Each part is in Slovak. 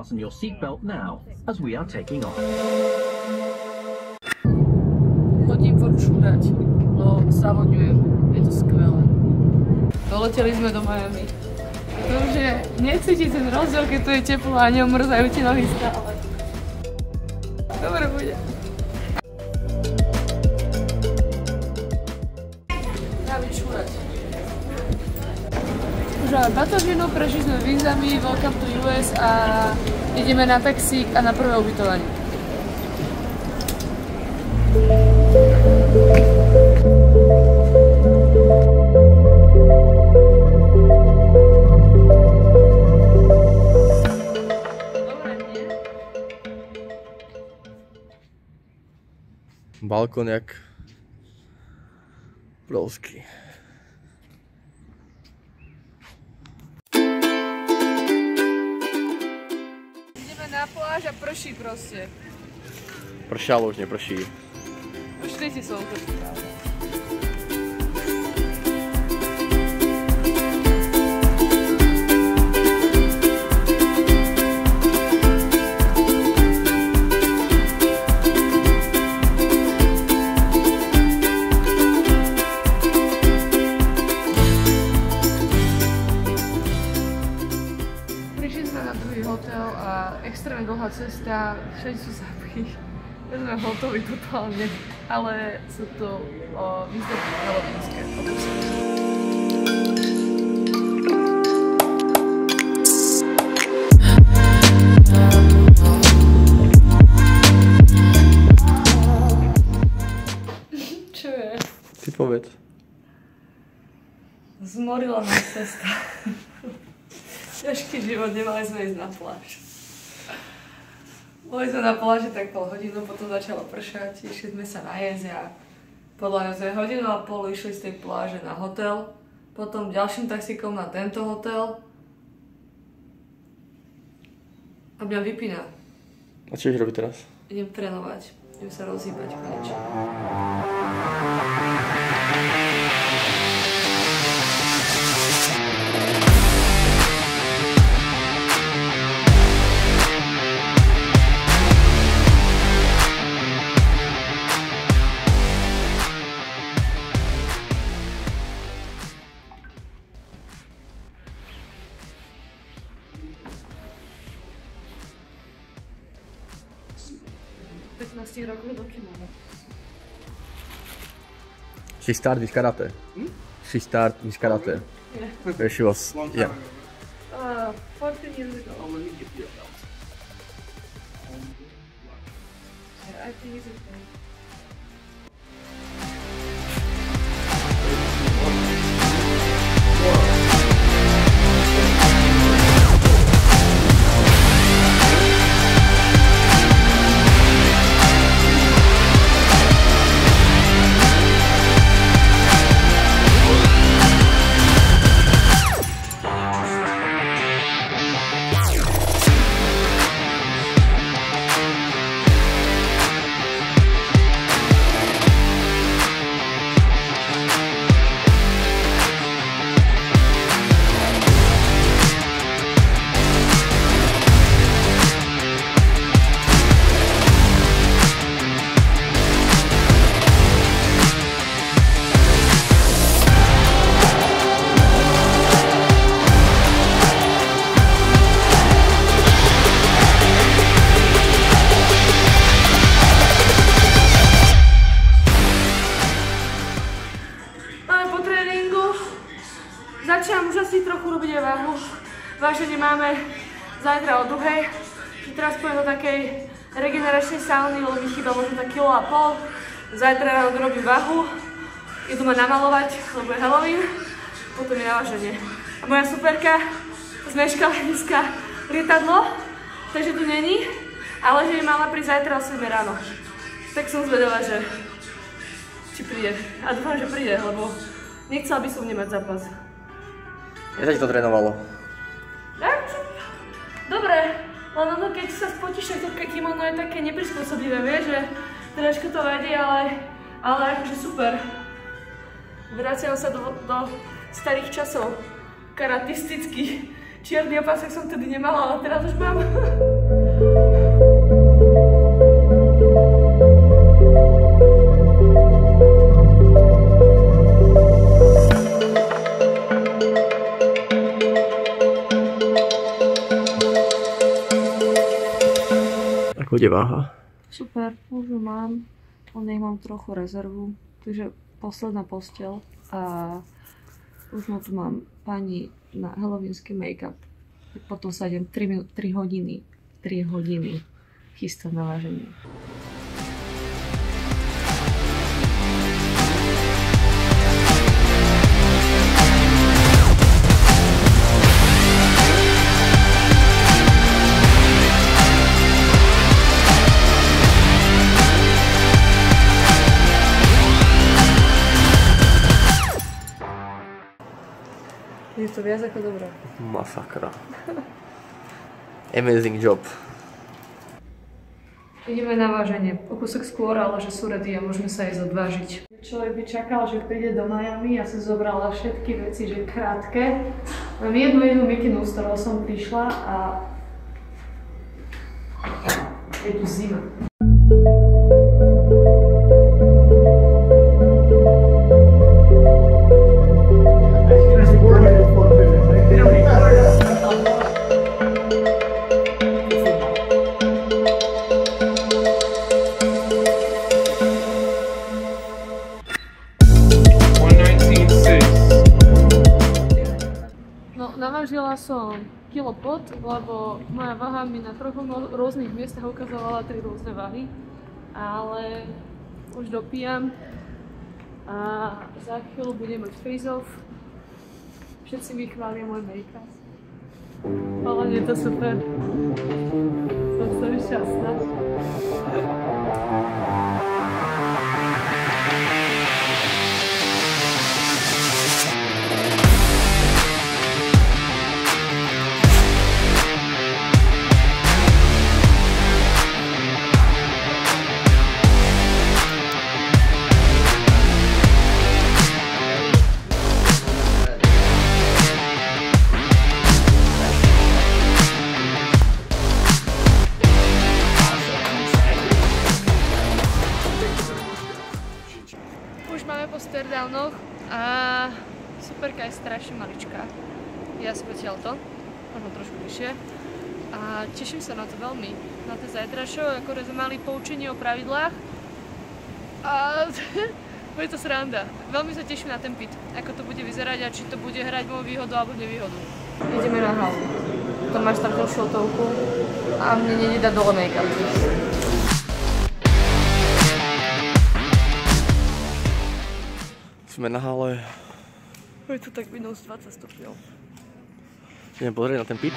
Fasten your seatbelt now, as we are taking off. Chodím furt šúrať, no závodňujem, je to skvelé. Doleteli sme do Miami. Takže necíti ten rozdiel, keď tu je teplo a neomrzajú ti nohy stále. Dobre bude. Dáme šúrať. Už máme batožinu, prešli sme vízami, welcome to US a ideme na taxík a na prvé ubytovanie. Dobre, nie? Balkón jak obrovský. Na pláž a prší proste. Pršalo, už neprší. Už svieti slnko, to pravda. Hotel a extrémne dlhá cesta, všade sú zápchy. Ja sme hotoví totálne, ale sú to výzdobné halloweenské okusy. Čo je? Ty povedz. Zmorila nás cesta. Ťažký život, nemali sme ísť na pláž. Boli sme na pláži tak pol hodinu, potom začalo pršať, išli sme sa najesť a podľa mňa sme hodinu a pol išli z tej pláže na hotel, potom ďalším taxíkom na tento hotel a mňa vypína. A čo ideš robiť teraz? Idem trénovať, idem sa rozhýbať konečne. She started with karate. She started with karate. Yeah. Where she was, yeah. 14 years ago. I think it's okay. Začínam už asi trochu robiť aj váhu. Váženie máme zajtra o 2:00. Teraz pôjdem do takej regeneračnej sauny, lebo mi chýba možno tak 1,5 kg. Zajtra ráno robím váhu. Idú ma namalovať, lebo je Halloween. Potom je naváženie. A moja superka zmeškala dneska lietadlo, takže tu není. Ale že mi mala prísť zajtra o 7:00 ráno. Tak som zvedavá, že či príde. A dúfam, že príde, lebo nechcela by som nemať zápas. Jak sa ti to trénovalo? Dobre, Len ono, keď sa spotíš, tak to kimono je také neprispôsobivé, vieš, že trošku to vadí, ale akože super. Vraciam sa do starých časov, karatistických. Čierny opasek som tedy nemala, ale teraz už mám. Ako ide váha? Super, už ju mám. Nech mám trochu rezervu, takže posledná posteľ a už tu mám pani na halloweenský make-up. Potom sa idem 3 hodiny chystať na váženie. Je to viac ako dobré. Masakra. Amazing job. Ideme na váženie. O kúsok skôr, ale že sú ready a môžeme sa ísť odvážiť. Človek by čakal, že príde do Miami, ja som zobrala všetky veci, že krátke. Mám jednu mikinu, s ktorou som prišla a je tu zima. Navážila som kilo pod, lebo moja váha mi na troch rôznych miestach ukazovala 3 rôzne váhy, ale už dopijam a za chvíľu budem mať freeze-off. Všetci mi chvália môj make-up. Ale je to super. Som šťastná. A superka je strašne maličká. Ja si potiaľ to, možno trošku vyššie. A teším sa na to veľmi. Na to zajtrašov, ako sme mali poučenie o pravidlách. A bude to sranda. Veľmi sa teším na ten pit, ako to bude vyzerať a či to bude hrať moju výhodu alebo nevýhodu. Ideme na halu. To máš takú šotovku a mne nedá dole make-up. Sme na hale. Je to tak minus 20 stupňov. Idem pozrieť na ten pit.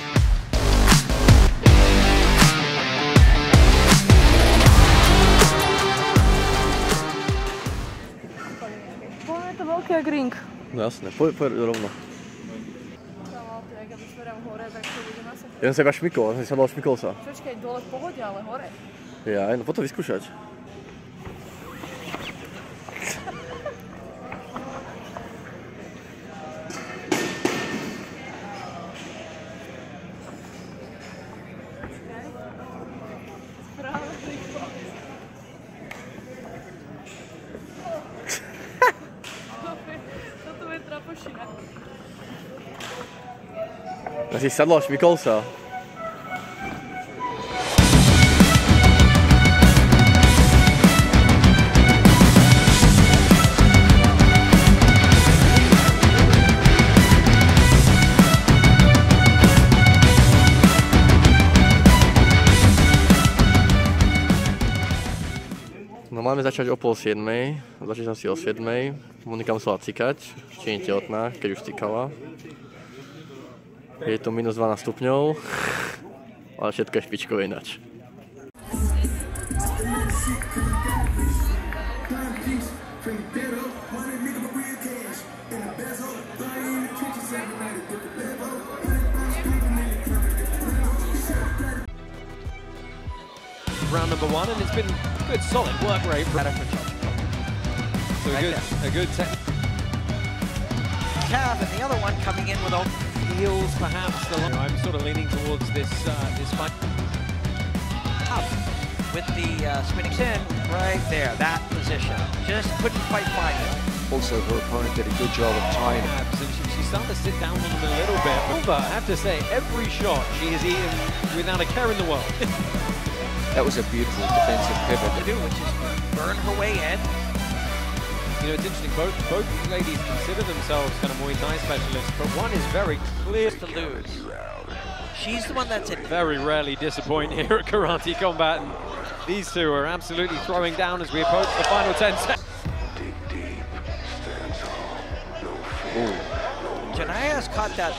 Je to veľký jak ring. No jasné, poď rovno. Tak ja dosmerám hore, tak to bude masakr. Ja som sa iba šmykol, ja som si sadol šmykol sa. Počkaj, dole v pohode, ale hore. Ja, no potom vyskúšať. Ja si sadla a šmykol sa. No máme začať o 6:30, začali som si o 7:00. Monika musela cikať, či nie tehotná, keď už cikala. Je to minus 12 stupňov, ale všetko je špičkové ináč. round number 1, and it's been good, solid work rate. So a good technique. Cav, and the other one coming in with all Feels perhaps I'm sort of leaning towards this fight. up with the spinning in right there, that position. Just couldn't quite find it. Also, her opponent did a good job of tying. And she's starting to sit down on them a little bit. But I have to say, every shot she has eaten without a care in the world. That was a beautiful defensive pivot. To do, which is burn her way in. You know, it's interesting, both ladies consider themselves kind of Muay Thai specialists, but one is very clear To lose. She's the one that's in. very rarely disappoint here at Karate Combat, and these two are absolutely throwing down as we approach the final 10 seconds. Janaya's caught that.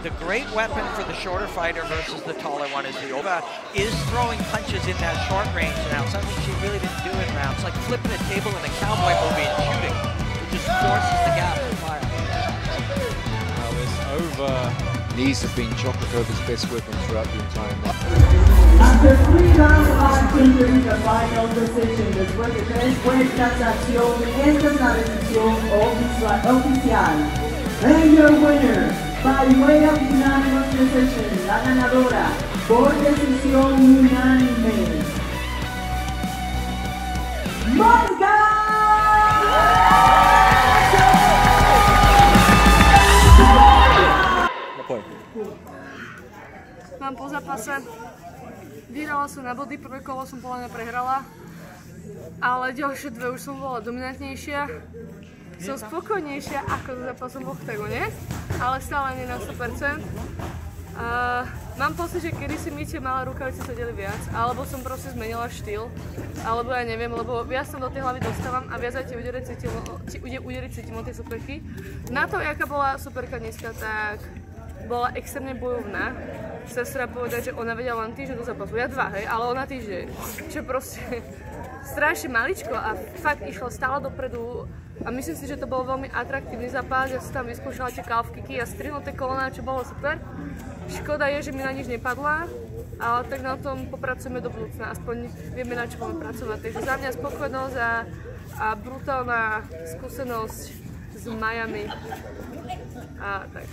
The great weapon for the shorter fighter versus the taller one is the Ova is throwing punches in that short range now, something she really didn't do in rounds. Like flipping a table in a cowboy movie and shooting. It just forces the gap to fire. Well, this Ova. Knees have been Chocotova's best weapon throughout the entire night. After 3 rounds of action during the final decision, después de 3 vueltas de acción, esta es la decisión oficial. And your winner, by way of unanimous decision, la ganadora, por decisión unánime, Mónica! Mám po zápase, vyhrala som na body, prvé kolo som podľa mňa prehrala, ale ďalšie dve už som bola dominantnejšia. Som spokojnejšia ako so zápasom v oktagone, ale stále nie na 100%. Mám pocit, že kedysi mi tie malé rukavice sedeli viac, alebo som proste zmenila štýl, alebo ja neviem, lebo viac som do tej hlavy dostávam a viac aj tie údery cítim od tej superky. Na to, jaká bola superka dneska, tak bola extrémne bojovná. Sa dá povedať, že ona vedela len týždeň do zápasu, ja 2, hej, ale ona týždeň, čo proste strašne maličko a fakt išla stále dopredu a myslím si, že to bol veľmi atraktívny zápas, ja som tam vyskúšala tie calf kicky a strihnuté kolena, čo bolo super. Škoda je, že mi na nič nepadla, ale tak na tom popracujeme do budúcna, aspoň vieme, na čo máme pracovať. Takže za mňa spokojnosť a brutálna skúsenosť s Miami a tak.